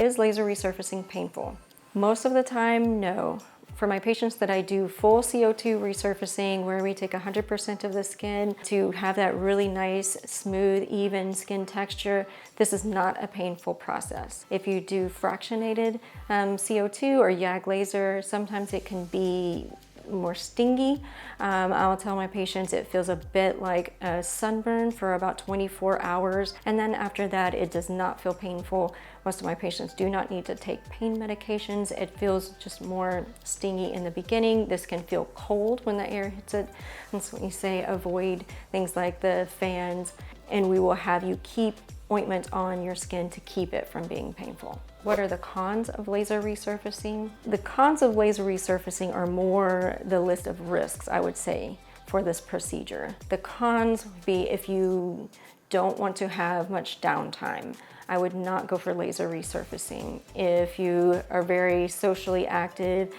Is laser resurfacing painful? Most of the time, no. For my patients that I do full CO2 resurfacing, where we take 100% of the skin to have that really nice, smooth, even skin texture, this is not a painful process. If you do fractionated CO2 or YAG laser, sometimes it can be more stingy. I'll tell my patients it feels a bit like a sunburn for about 24 hours, and then after that it does not feel painful. Most of my patients do not need to take pain medications. It feels just more stingy in the beginning. This can feel cold when the air hits it, and so when you say avoid things like the fans, and we will have you keep ointment on your skin to keep it from being painful. What are the cons of laser resurfacing? The cons of laser resurfacing are more the list of risks, I would say, for this procedure. The cons would be if you don't want to have much downtime. I would not go for laser resurfacing. If you are very socially active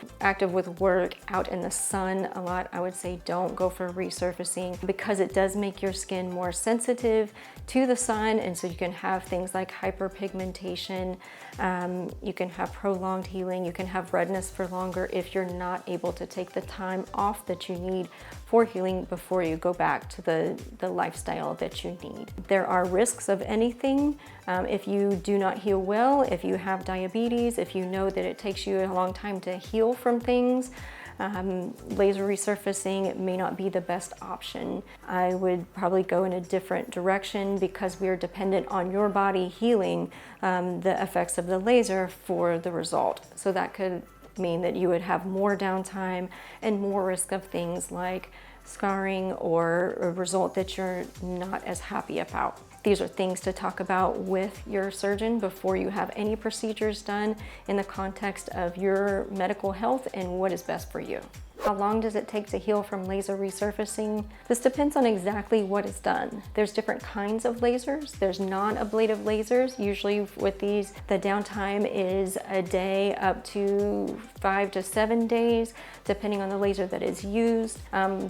with work, out in the sun a lot, I would say don't go for resurfacing, because it does make your skin more sensitive to the sun, and so you can have things like hyperpigmentation, you can have prolonged healing, you can have redness for longer if you're not able to take the time off that you need for healing before you go back to the lifestyle that you need. There are risks of anything. If you do not heal well, if you have diabetes, if you know that it takes you a long time to heal from things, laser resurfacing may not be the best option. I would probably go in a different direction, because we are dependent on your body healing the effects of the laser for the result. So that could mean that you would have more downtime and more risk of things like scarring or a result that you're not as happy about. These are things to talk about with your surgeon before you have any procedures done in the context of your medical health and what is best for you. How long does it take to heal from laser resurfacing? This depends on exactly what is done. There's different kinds of lasers. There's non-ablative lasers. Usually with these, the downtime is a day up to 5 to 7 days, depending on the laser that is used.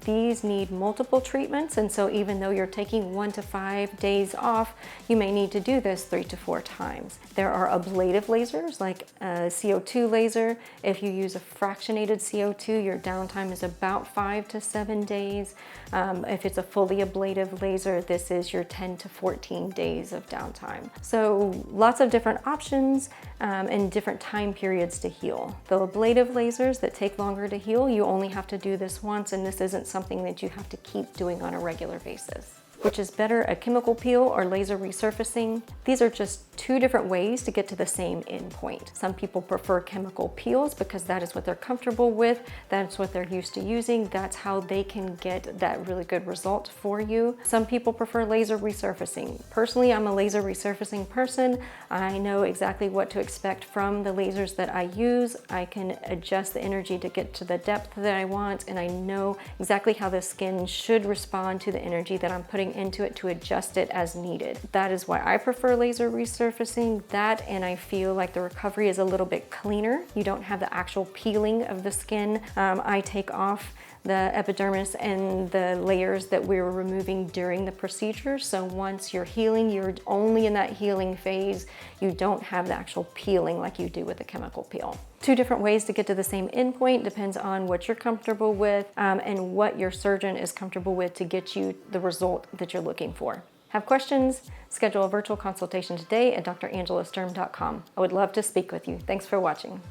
These need multiple treatments, and so even though you're taking 1 to 5 days off, you may need to do this 3 to 4 times. There are ablative lasers, like a CO2 laser. If you use a fractionated CO2, your downtime is about 5 to 7 days. If it's a fully ablative laser, this is your 10 to 14 days of downtime. So lots of different options and different time periods to heal. The ablative lasers that take longer to heal, you only have to do this once, and this isn't something that you have to keep doing on a regular basis. Which is better, a chemical peel or laser resurfacing? These are just 2 different ways to get to the same endpoint. Some people prefer chemical peels because that is what they're comfortable with, that's what they're used to using, that's how they can get that really good result for you. Some people prefer laser resurfacing. Personally, I'm a laser resurfacing person. I know exactly what to expect from the lasers that I use. I can adjust the energy to get to the depth that I want, and I know exactly how the skin should respond to the energy that I'm putting into it to adjust it as needed. That is why I prefer laser resurfacing. That, and I feel like the recovery is a little bit cleaner. You don't have the actual peeling of the skin. I take off the epidermis and the layers that we were removing during the procedure. So once you're healing, you're only in that healing phase. You don't have the actual peeling like you do with a chemical peel. 2 different ways to get to the same endpoint, depends on what you're comfortable with and what your surgeon is comfortable with to get you the result that you're looking for. Have questions? Schedule a virtual consultation today at drangela.sturm.com. I would love to speak with you. Thanks for watching.